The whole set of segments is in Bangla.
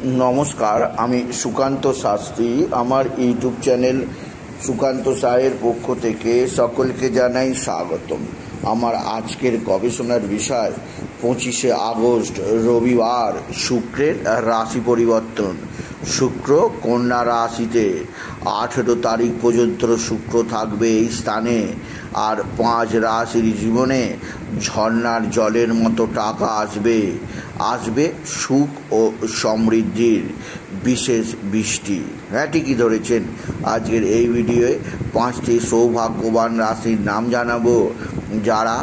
নমস্কার, আমি সুকান্ত শাস্ত্রী। আমার ইউটিউব চ্যানেল সুকান্ত সাহের পক্ষ থেকে সকলকে জানাই স্বাগতম। আমার আজকের গবেষণার বিষয় 25শে আগস্ট রবিবার শুক্রের রাশি পরিবর্তন। শুক্র কন্যা রাশিতে 18 তারিখ পর্যন্ত শুক্র থাকবে এই স্থানে। আর 5 রাশির জীবনে ঝর্ণার জলের মতো টাকা আসবে সুখ ও সমৃদ্ধির বিশেষ বৃষ্টি। হ্যাঁ, ঠিকই ধরেছেন। আজকের এই ভিডিওয়ে 5টি সৌভাগ্যবান রাশির নাম জানাবো, যারা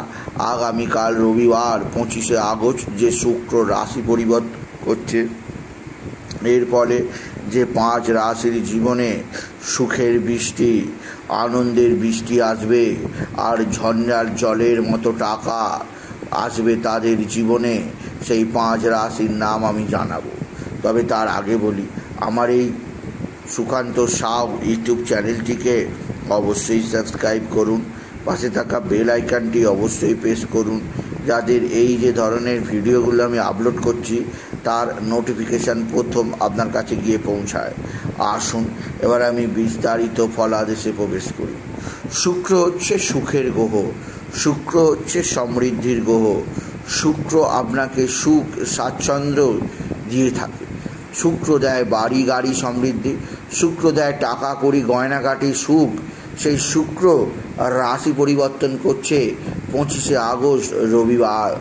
আগামীকাল রবিবার 25শে আগস্ট যে শুক্র রাশি পরিবর্তন করছে, এর ফলে যে 5 রাশির জীবনে সুখের বৃষ্টি, আনন্দের বৃষ্টি আসবে আর ঝর্ণার জলের মতো টাকা আসবে তাদের জীবনে, সেই 5 রাশির নাম আমি জানাবো। তবে তার আগে বলি, আমার এই সুকান্ত সাউ ইউটিউব চ্যানেলটিকে অবশ্যই সাবস্ক্রাইব করুন, পাশে থাকা বেল আইকনটি অবশ্যই প্রেস করুন, যাদের এই যে ধরনের ভিডিওগুলো আমি আপলোড করছি তার নোটিফিকেশান প্রথম আপনার কাছে গিয়ে পৌঁছায়। আসুন এবার আমি বিস্তারিত ফলাদেশে প্রবেশ করি। শুক্র হচ্ছে সুখের গ্রহ, শুক্র হচ্ছে সমৃদ্ধির গ্রহ। শুক্র আপনাকে সুখ স্বাচ্ছন্দ্য দিয়ে থাকে। শুক্র দেয় বাড়ি গাড়ি সমৃদ্ধি, শুক্র দেয় টাকা কড়ি গয়নাগাটি সুখ। সেই শুক্র রাশি পরিবর্তন করছে 25শে আগস্ট রবিবার।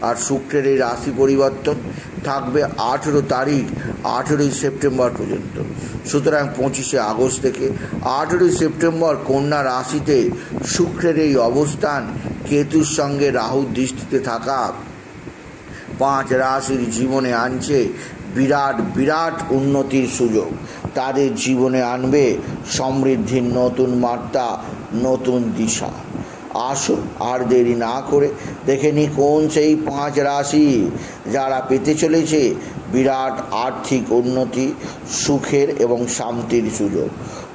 আর শুক্রের এই রাশি পরিবর্তন থাকবে 18 তারিখ 18ই সেপ্টেম্বর পর্যন্ত। সুতরাং 25শে আগস্ট থেকে 18ই সেপ্টেম্বর কন্যা রাশিতে শুক্রের এই অবস্থান, কেতুর সঙ্গে রাহুর দৃষ্টিতে থাকা 5 রাশির জীবনে আনছে বিরাট উন্নতির সুযোগ। তাদের জীবনে আনবে সমৃদ্ধির নতুন মাত্রা, নতুন দিশা। আসুন আর দেরি না করে দেখে নি কোন সেই 5 রাশি যারা পেতে চলেছে বিরাট আর্থিক উন্নতি, সুখের এবং শান্তির সুযোগ।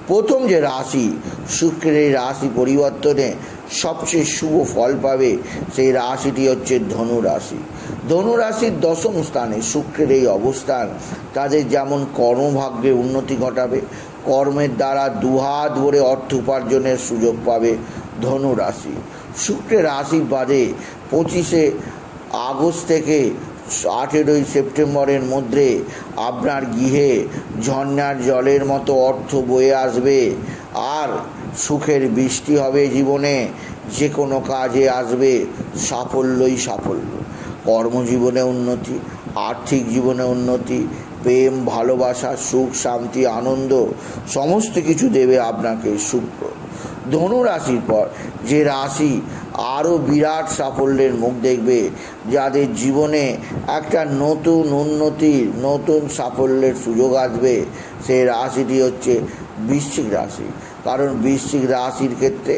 প্রথম যে রাশি শুক্রের এই রাশি পরিবর্তনে সবচেয়ে শুভ ফল পাবে, সেই রাশিটি হচ্ছে ধনু রাশি। ধনু রাশির 10ম স্থানে শুক্রের এই অবস্থান তাদের যেমন কর্মভাগ্যে উন্নতি ঘটাবে, কর্মের দ্বারা দুহাত ভরে অর্থ উপার্জনের সুযোগ পাবে ধনু রাশি। শুক্রের রাশি বাদে 25শে আগস্ট থেকে 18ই সেপ্টেম্বরের মধ্যে আপনার গৃহে ঝর্ণার জলের মতো অর্থ বয়ে আসবে আর সুখের বৃষ্টি হবে জীবনে। যে কোনো কাজে আসবে সাফল্যই সাফল্য। কর্মজীবনে উন্নতি, আর্থিক জীবনে উন্নতি, প্রেম ভালোবাসা, সুখ শান্তি আনন্দ সমস্ত কিছু দেবে আপনাকে শুক্র। ধনু রাশির পর যে রাশি আরও বিরাট সাফল্যের মুখ দেখবে, যাদের জীবনে একটা নতুন উন্নতির নতুন সাফল্যের সুযোগ আসবে, সেই রাশিটি হচ্ছে বৃশ্চিক রাশি। কারণ বৃশ্চিক রাশির ক্ষেত্রে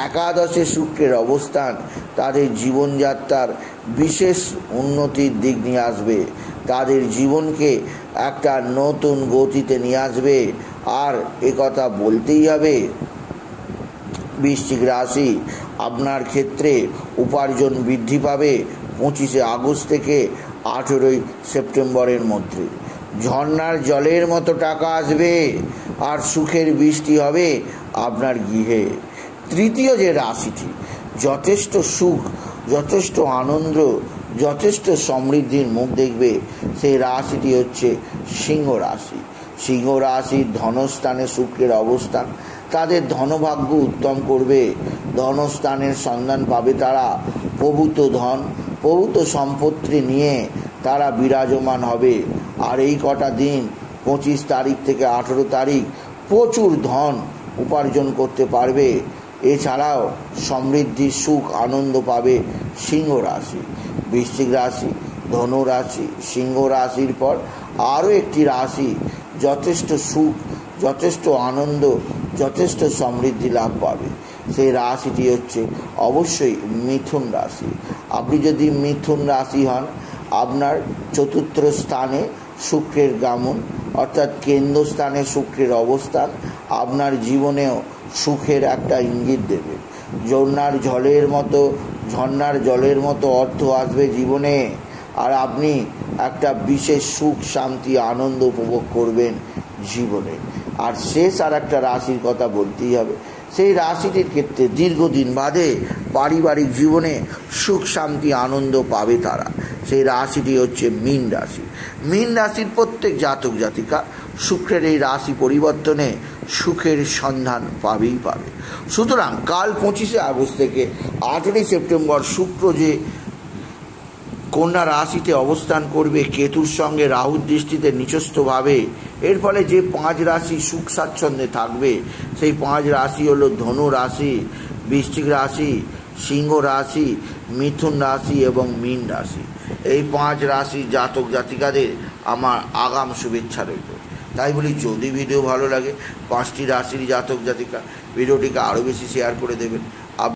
একাদশে শুক্রের অবস্থান তাদের জীবনযাত্রার বিশেষ উন্নতির দিক নিয়ে আসবে, তাদের জীবনকে একটা নতুন গতিতে নিয়ে আসবে। আর একথা বলতেই হবে, বৃশ্চিক রাশি আপনার ক্ষেত্রে উপার্জন বৃদ্ধি পাবে 25শে আগস্ট থেকে 18ই সেপ্টেম্বরের মধ্যে। ঝর্ণার জলের মতো টাকা আসবে আর সুখের বৃষ্টি হবে আপনার গৃহে। তৃতীয় যে রাশিটি যথেষ্ট সুখ, যথেষ্ট আনন্দ, যথেষ্ট সমৃদ্ধির মুখ দেখবে, সেই রাশিটি হচ্ছে সিংহ রাশি। সিংহ রাশির ধনস্থানে শুক্রের অবস্থান তাদের ধনভাগ্য উত্তম করবে। ধনস্থানের সন্ধান পাবে তারা। প্রভূত ধন, প্রভূত সম্পত্তি নিয়ে তারা বিরাজমান হবে। আর এই কটা দিন 25 তারিখ থেকে 18 তারিখ প্রচুর ধন উপার্জন করতে পারবে। এছাড়াও সমৃদ্ধি সুখ আনন্দ পাবে সিংহ রাশি। বৃশ্চিক রাশি, ধনু রাশি, সিংহ রাশির পর আরও একটি রাশি যথেষ্ট সুখ, যথেষ্ট আনন্দ, যথেষ্ট সমৃদ্ধি লাভ পাবে, সেই রাশিটি হচ্ছে অবশ্যই মিথুন রাশি। আপনি যদি মিথুন রাশি হন, আপনার চতুর্থ স্থানে শুক্রের গমন অর্থাৎ কেন্দ্রস্থানে শুক্রের অবস্থান আপনার জীবনেও সুখের একটা ইঙ্গিত দেবে। ঝর্ণার জলের মতো অর্থ আসবে জীবনে। আর আপনি একটা বিশেষ সুখ শান্তি আনন্দ উপভোগ করবেন জীবনে। আর শেষ আর একটা রাশির কথা বলতেই হবে, সেই রাশিটির ক্ষেত্রে দীর্ঘদিন বাদে পারিবারিক জীবনে সুখ শান্তি আনন্দ পাবে তারা। সেই রাশিটি হচ্ছে মীন রাশি। মীন রাশির প্রত্যেক জাতক জাতিকা শুক্রের এই রাশি পরিবর্তনে সুখের সন্ধান পাবেই পাবে। সুতরাং কাল 25শে আগস্ট থেকে 18ই সেপ্টেম্বর শুক্র যে কন্যা রাশিতে অবস্থান করবে কেতুর সঙ্গে রাহুর দৃষ্টিতে নিচস্থভাবে, এর ফলে যে 5 রাশি সুখ স্বাচ্ছন্দ্যে থাকবে সেই 5 রাশি হলো ধনু রাশি, বৃশ্চিক রাশি, সিংহ রাশি, মিথুন রাশি এবং মীন রাশি। এই 5 রাশি জাতক জাতিকাদের আমার আগাম শুভেচ্ছা রইল। তাই বলি, যদি ভিডিও ভালো লাগে 5টি রাশির জাতক জাতিকা ভিডিওটিকে আরও বেশি শেয়ার করে দেবেন।